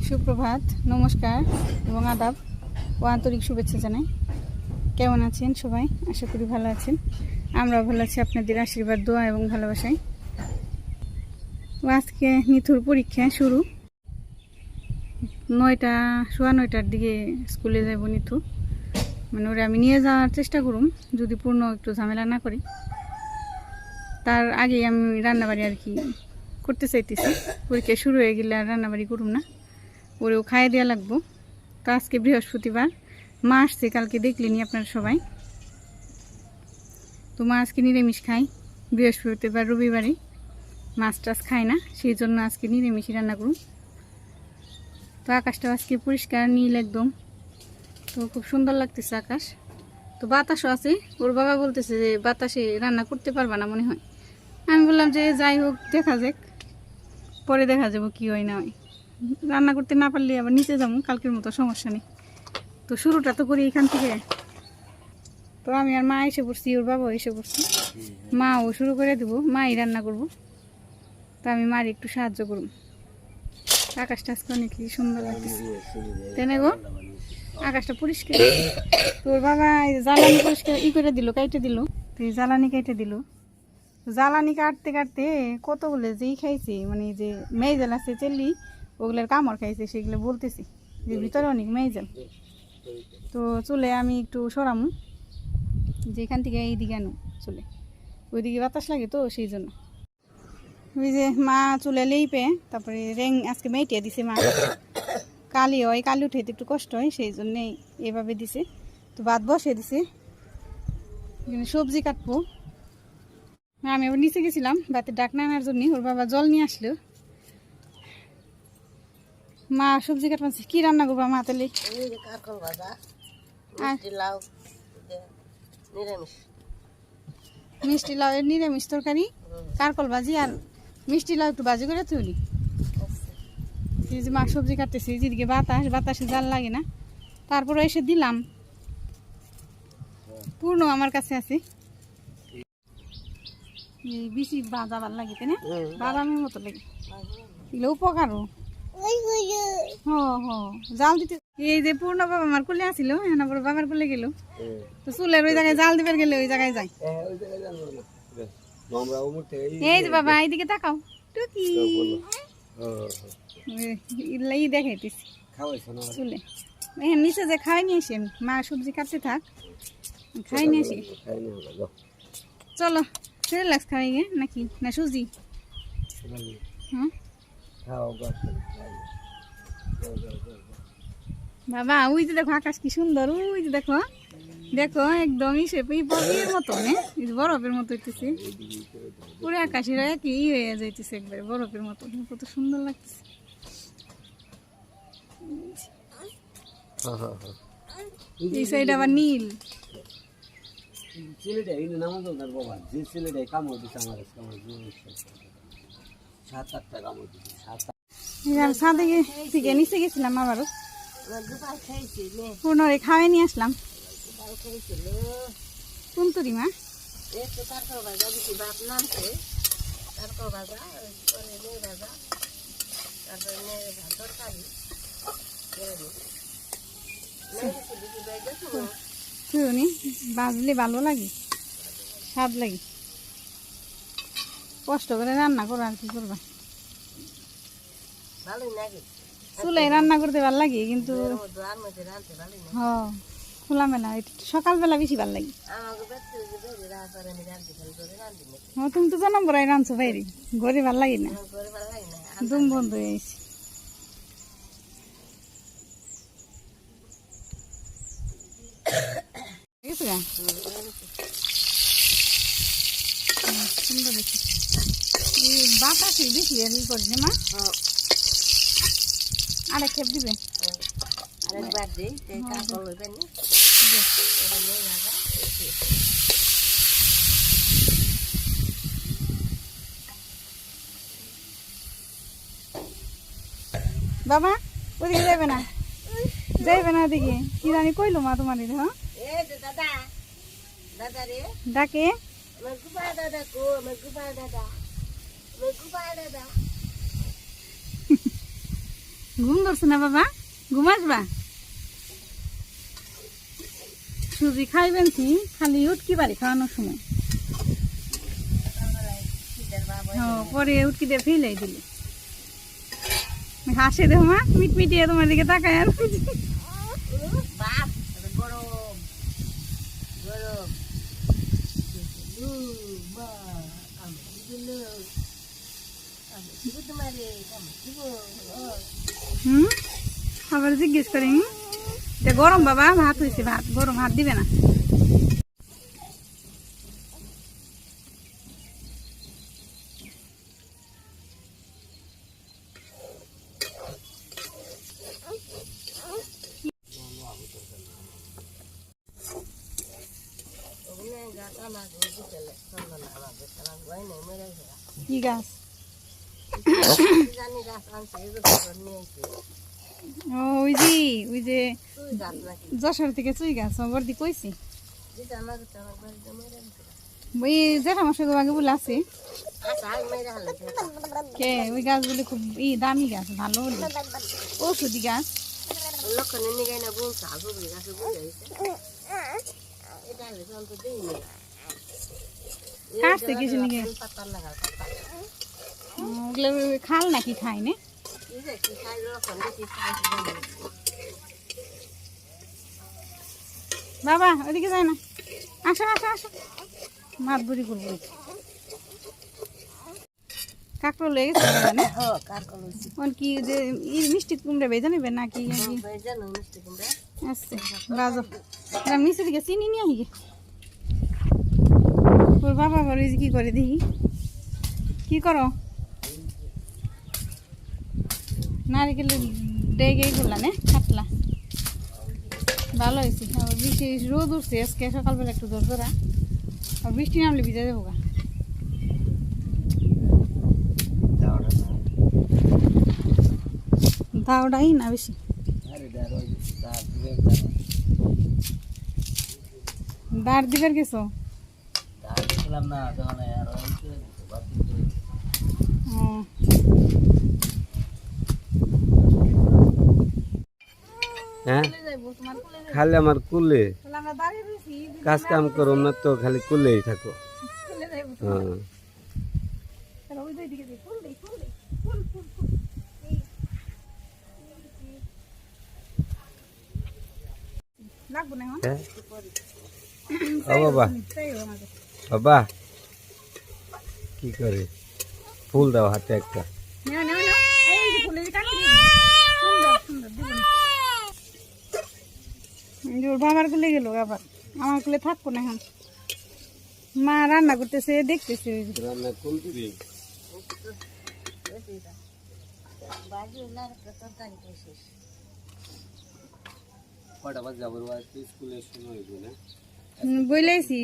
সুপ্রভাত, নমস্কার এবং আদাব ও আন্তরিক শুভেচ্ছা জানাই। কেমন আছেন সবাই? আশা করি ভালো আছেন। আমরাও ভালো আছি আপনাদের আশীর্বাদ, দোয়া এবং ভালোবাসায়। আজকে নিথুর পরীক্ষা শুরু। 9টার দিকে স্কুলে যাব নিথু। মানে ওরা আমি নিয়ে যাওয়ার চেষ্টা করুম যদি পূর্ণ একটু ঝামেলা না করি। তার আগে আমি রান্নাবাড়ি আর কি করতে চাইতেছি। পরীক্ষা শুরু হয়ে গেলে আর রান্নাবাড়ি করুম না, ওরেও খাইয়ে দেওয়া লাগবো। তো আজকে বৃহস্পতিবার, মা আসছে কালকে, দেখলেনি আপনারা সবাই। তো মা আজকে নিরামিষ খাই, বৃহস্পতিবার রবিবারে মাছ টাছ খায় না, সেই জন্য আজকে নিরামিষই রান্না করুন। তো আকাশটা আজকে পরিষ্কার নীল একদম, তো খুব সুন্দর লাগতেছে আকাশ। তো বাতাসও আছে। ওর বাবা বলতেছে যে বাতাসে রান্না করতে পারবা না মনে হয়। আমি বললাম যে যাই হোক, দেখা যাক, পরে দেখা যাবো কি হয় না হয়। রান্না করতে না পারলে আবার নিচে যাবো, কালকের মতো সমস্যা নেই। তো শুরুটা তো করি এখান থেকে। তো আমি আর মা এসে পড়ছি, ওর বাবা এসে পড়ছি। মাও শুরু করে দেবো, মাই রান্না করবো। তো আমি মার একটু সাহায্য করব। আকাশটা আজকে অনেক সুন্দর লাগতেছে, তাই না গো? আকাশটা পরিষ্কার। তোর বাবা জ্বালানি পরিষ্কার করে দিল, কাইটে দিল। তো জ্বালানি কাইটে দিল। জ্বালানি কাটতে কাটতে কতগুলো যেই খাইছে, মানে যে মেয়েজাল আছে চেল্লি, ওগুলোর কামড় খাইছে, সেগুলো বলতেছি যে ভিতরে অনেক মেয়েজাল। তো চুলে আমি একটু সরামু, যে এখান থেকে এইদিকে আনো চুলে, ওইদিকে বাতাস লাগে তো সেই জন্য। ওই যে মা চুলে লেইপে তারপরে রেং আজকে মেয়েটিয়া দিছে মা। কালি হয়, কালি উঠাইতে একটু কষ্ট হয়, সেই জন্যেই এভাবে দিছে। তো ভাত বসে দিছে, সবজি কাটবো। আমি আবার নিচে গেছিলাম ভাতের ডাক আনার জন্য, ওর বাবা জল নিয়ে আসলো। মা সবজি কাটছে। কি রান্না করবো মা তাহলে? মিষ্টি লাউ এর নিরামিষ তরকারি, কারকল ভাজি আর মিষ্টি লাউ একটু ভাজি করে তুলি। এই যে মা সবজি কাটতেছি, যেদিকে বাতাসে জাল লাগে না, তারপরে এসে দিলাম। পূর্ণ আমার কাছে আছে, বেশি ভাজা ভাল লাগে, তাই না? বাদামের মতো লাগে, এগুলো উপকারও। জাল দিতে এই যে পূর্ণ বাবা আমার কুলে আসিল, এখন আবার বাবার কুলে গেল। তো চুলের ওই জায়গায় জাল দিবার গেলে ওই জায়গায় যাই। এই যে বাবা এইদিকে তাকাও, টুকি ই দেখাইতেছি চুলে। এখন নিচে যে খাই নিয়ে আসি আমি, মা সবজি কাটতে থাক, খাই নিয়ে আসি। চলো রিল্যাক্স খাওয়াই গে নাকি না সুজি? হ্যাঁ বাবা, ওই যে দেখো আকাশ কি সুন্দর, ওই যে দেখো দেখো একদম বরফের মতো, বরফের মতো হইতেছে পুরো আকাশের কি হয়ে যাইতেছে, একবারে বরফের মতো, কত সুন্দর লাগতেছে। এই সাইড আবার নীল। ছাদে থেকে নিচে গেছিলাম, আবারও পুনরে খাওয়াই নিয়ে আসলাম। কুন্তরি মা শুনি বাজলে ভালো লাগে, স্বাদ লাগে। কষ্ট করে রান্না করো, আর কি করবা। চুলাই রান্না করতে ভালো লাগে, কিন্তু খোলামেলা সকালবেলা বেশি ভালো লাগে। তুমি তো জন্ম বড়াই রাঁধছো বাইরে, ঘরে ভাল লাগে না, দুম বন্ধ হয়ে গেছে। সুন্দর বাতাসে বেশি করি না মা, আরেক খেপ দিবে। বাবা ওদিকে যাবে না, যাইবে না ওদিকে, কি জানি কইলো মা তোমার? হ্যাঁ ডাকে ঘুম ধরছে না বাবা? ঘুম আসবা? সুজি খাইবেন কি খালি উটকি বাড়ি খাওয়ানোর সময়? পরে উটকি দিয়ে ফেলে দিলে হাসে দেখো মা, মিটমিটিয়ে তোমার দিকে তাকায় আর আবার জিজ্ঞেস করি গরম বাবা, ভাত হয়েছে, ভাত গরম, হাত দিবে না। কি গাছ? ওই যে যশোর থেকে চুই গাছ বর্দি কইছি। ওই জেঠামশাই আগে বলে আছে কে ওই গাছগুলি খুব দামি গাছ, ভালো ঔষধি গাছ। কাটছে কিছু নাকি খাল নাকি খাই না? বাবা ওইদিকে যায় না, আসো আসো আসো, মাত বুড়ি করবো। কাকড় লেগে গেছে কি যে মিষ্টি কুমড়া ভেজা নেবে নাকি? আচ্ছা গাজর মিষ্টি দিকে চিনি নিয়ে আসি। ওর বাবা বলে কি করে দেখি, কি করো? নারিকেল ডেগে করলাম কাটলা, ভালো হয়েছে। আবার বৃষ্টি রোদ উঠছে আজকে সকালবেলা একটু দরদরা, আর বৃষ্টি নামলে ভিজে যাবো গা। দাওটাই না বেশি, দাঁড় দিবার গেছো? হ্যাঁ খালি আমার কুলে কাজ কাম করো না তো, খালি কুলেই থাকো। হ্যাঁ বাবা বাবা কি করে ফুল দাও হাতে একটা। বাবার কুলে গেল, আবার আমার কুলে থাকবো না। এখন মা রান্না করতেছে দেখতেছে। রান্না করবি? কটা বাজে যাবো স্কুলের সময় হইবে না? বইলাইছি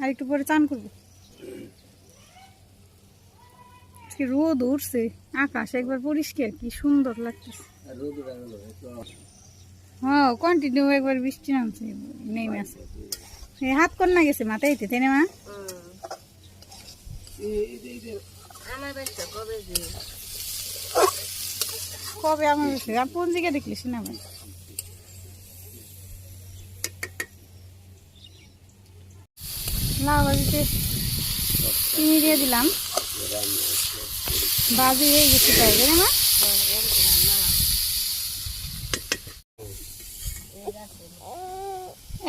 আর একটু পরে চান করবো। রোদ উঠছে, আকাশ একবার পরিষ্কার, কি সুন্দর লাগতেছে। হ্যাঁ কন্টিনিউ একবার বৃষ্টি নামছে, নেমে আছে। হাত কর না গেছে মাথায় তাই না মা? কবে আমার পঞ্জিকা দেখলিস না ভাই? লাউ ভাজিতে চিনি দিয়ে দিলাম, বাজি হয়ে গেছে তাই না মা?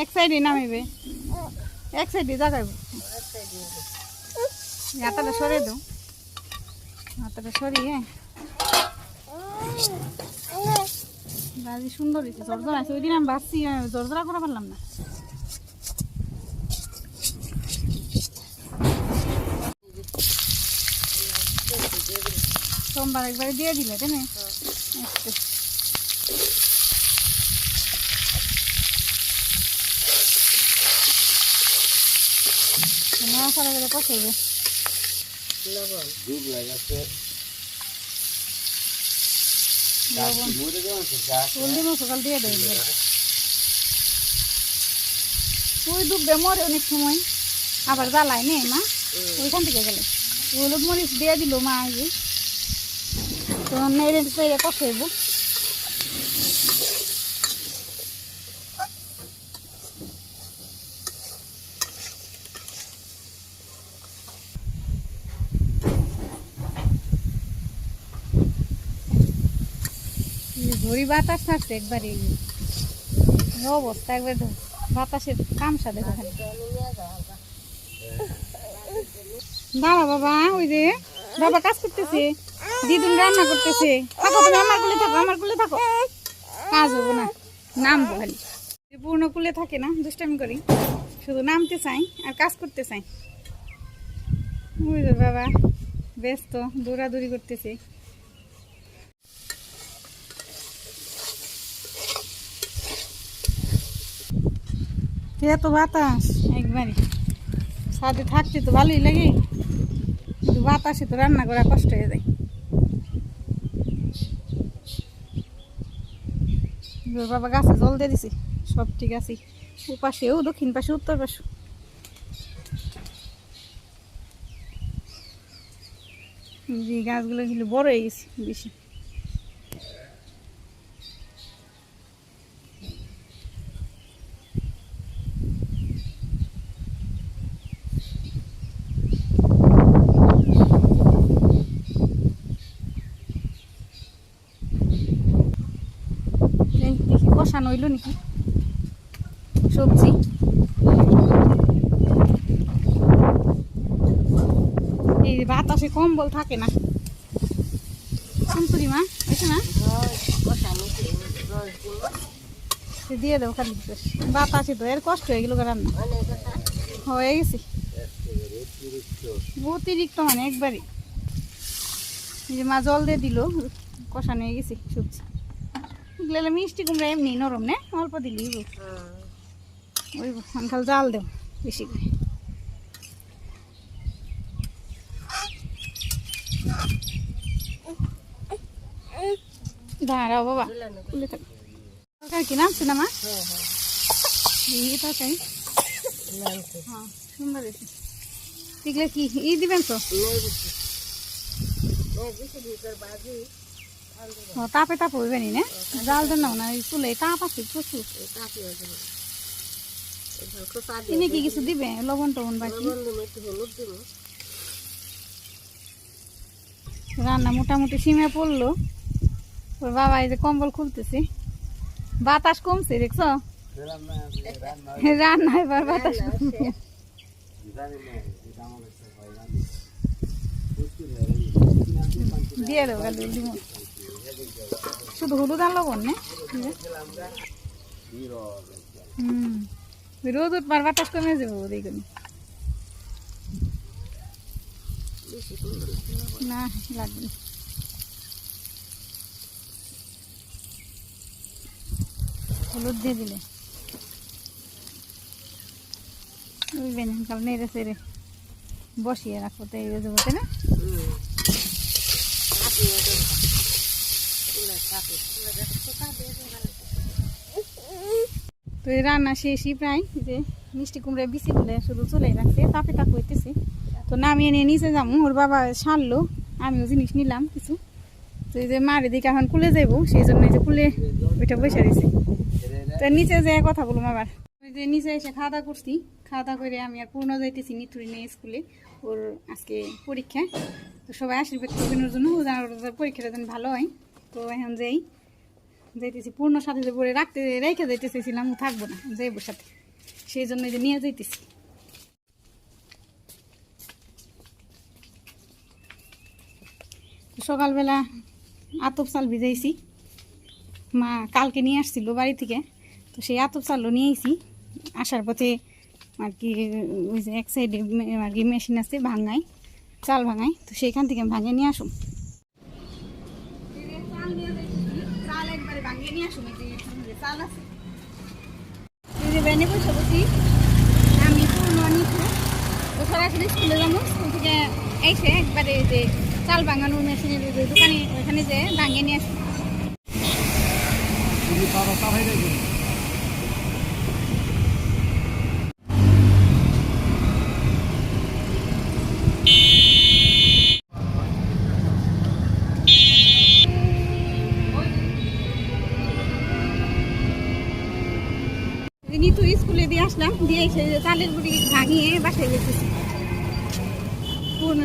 এক সাইডে নামিবে, এক সাইডে জাগাইব। হাতাটা সরিয়ে দাও, হাতাটা সরিয়ে। বাজি সুন্দর হয়েছে, জর্জরা আছে। ওই দিন আমি ভাবছি জর্জরা করে পারলাম না। সোমবার একবারে দিয়ে দিলে তাই না? মশলা করে কষাইবে, সকাল দিয়ে দেবে। ওই ডুববে মরে অনেক সময়, আবার জ্বালায় নেই মা ওইখান থেকে গেলে। হলুদ মরিচ দিয়ে দিল মা, আগে তো নেড়ে কষাইব। ঘড়ি বাতাস থাকছে একবারে অবস্থা একবার বাতাসের কামসা দেখো খালি দাঁড়া বাবা ওই যে বাবা কাজ করতেছে দিদুন রান্না করতেছে থাকো তুমি আমার কুলে থাকো কাজ হবো না নামবো খালি পূর্ণ কুলে থাকে না দুষ্টামি করি শুধু নামতে চাই আর কাজ করতে চাই ওই যে বাবা ব্যস্ত দৌড়াদৌড়ি করতেছে এত বাতাস একবারে ছাদে থাকতে তো ভালোই লাগে কিন্তু বাতাসে তো রান্না করা কষ্ট হয়ে যায় বাবা গাছে জল দিয়ে দিছি সব ঠিক আছে ওপাশেও দক্ষিণ পাশে উত্তর পাশে যে গাছগুলো কিন্তু বড় হয়ে গেছে বেশি দেখি কষানো হইল নাকি সবজি এই বাতাসে কম্বল থাকে না শান্তরি মা এসে না দিয়ে দেবো খালি বাতাসে তো এর কষ্ট হয়ে গেল রান্না হয়ে গেছে অতিরিক্ত মানে একবারই এই যে মা জল দিয়ে দিল কষানো হয়ে গেছে সবজি এগুলো মিষ্টি কুমড়া এমনি নরম না অল্প দিলি ওই খাল জাল দেব বেশি করে দাঁড়াও বাবা খুলে থাক তরকারি কি নামছে না মা তরকারি হ্যাঁ সুন্দর হয়েছে এগুলো কি ই দিবেন তো তাপে তাপ হইবে নি না জাল দেন না চুলে তাপ আছে প্রচুর তিনি কি কিছু দিবে লবণ টবণ বাকি রান্না মোটামুটি সীমা পড়লো ওর বাবা এই যে কম্বল খুলতেছে বাতাস কমছে দেখছো রান্না এবার বাতাস কমছে দিয়ে দেবো খালি শুধু হলুদ আর লবণ না রোদ উঠবার বাতাস কমে যাবো দেখুন না লাগবে হলুদ দিয়ে দিলে বুঝবেন কাল নেড়ে সেরে বসিয়ে রাখবো তো এই যাবো তাই না তো এই রান্না শেষই প্রায় যে মিষ্টি কুমড়া বিচি বলে শুধু চলে রাখছে তাপে তাপ হইতেছে তো নামিয়ে নিয়ে নিচে যাবো ওর বাবা সারলো আমিও জিনিস নিলাম কিছু তো এই যে মার এদিকে এখন কুলে যাইবো সেই জন্য এই যে কুলে ওইটা বসে দিয়েছে তো নিচে যেয়ে কথা বলুম আবার ওই যে নিচে এসে খাওয়া দাওয়া করছি খাওয়া দাওয়া করে আমি আর পূর্ণ যাইতেছি নিতুরি নিয়ে স্কুলে ওর আজকে পরীক্ষা তো সবাই আশীর্বাদ করবেন ওর জন্য ওর পরীক্ষাটা যেন ভালো হয় তো এখন যাইতেছি পূর্ণ সাথে যে পরে রেখে যাইতে চেয়েছিলাম ও থাকবো না যাইবো সাথে সেই জন্য যে নিয়ে যাইতেছি সকালবেলা আতপ চাল ভিজাইছি মা কালকে নিয়ে আসছিল বাড়ি থেকে তো সেই আতপ চালও নিয়ে আইছি আসার পথে আর কি ওই যে এক সাইডে আর কি মেশিন আছে ভাঙাই চাল ভাঙাই তো সেইখান থেকে ভাঙে নিয়ে আসুন চাল একবারে ভাঙিয়ে নিয়ে আসুন চাল আছে এই যে ব্যানে বসে বসি আমি পূর্ণ নিচ্ছি তো সরাসরি স্কুলে যাবো স্কুল থেকে এসে একবারে যে চাল ভাঙানোর মেশিনের দোকানে ওখানে যে ভাঙিয়ে নিয়ে আসুন নিতু স্কুলে দিয়ে আসলাম দিয়ে এসে চালের গুঁড়ি ভাঙিয়ে বাসায় গেছি পূর্ণ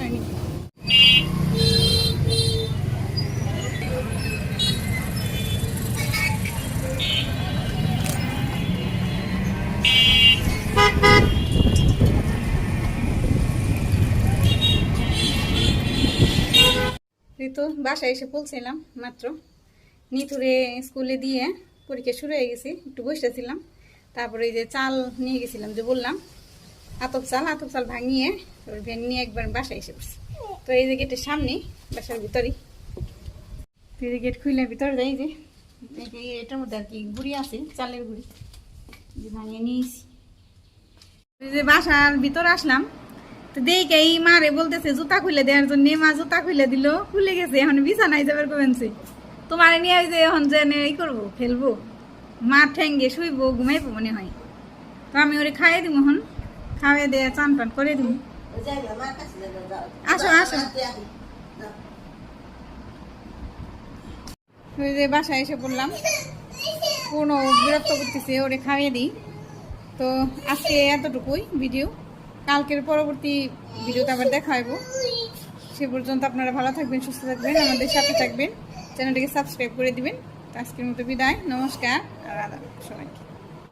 তো বাসায় এসে পৌঁছাইলাম মাত্র। নিতুরে স্কুলে দিয়ে পরীক্ষা শুরু হয়ে গেছে, একটু বসেছিলাম। তারপরে এই যে চাল নিয়ে গেছিলাম, যে বললাম আতপ চাল ভাঙিয়ে ওর ভ্যান নিয়ে একবার বাসায় এসে পড়ছি। তো এই যে গেটের সামনে, বাসার ভিতরেই। তো এই যে গেট খুলে ভিতরে যাই, যে এটার মধ্যে আর কি গুড়ি আছে, চালের গুড়ি যে ভাঙিয়ে নিয়েছি। এই যে বাসার ভিতরে আসলাম, তো দেখে এই মারে বলতেছে জুতা খুলে দেওয়ার জন্য। মা জুতা খুলে দিল, খুলে গেছে, এখন বিছানায় যাবার কমেছে। তোমার নিয়ে ওই যে এখন যে এই করবো, খেলবো, মা ঠেঙ্গে শুইবো, ঘুমাইবো মনে হয়। তো আমি ওরে খাইয়ে দিব, এখন খাওয়াই দিয়ে চান টান করে দিব। আসো আসো। ওই যে বাসায় এসে পড়লাম, কোনো বিরক্ত করতেছে, ওরে খাইয়ে দিই। তো আজকে এতটুকুই ভিডিও, কালকের পরবর্তী ভিডিওতে আবার দেখা হইব। সে পর্যন্ত আপনারা ভালো থাকবেন, সুস্থ থাকবেন, আমাদের সাথে থাকবেন, চ্যানেলটিকে সাবস্ক্রাইব করে দিবেন। আজকের মতো বিদায়, নমস্কার আর আদাব সবাইকে।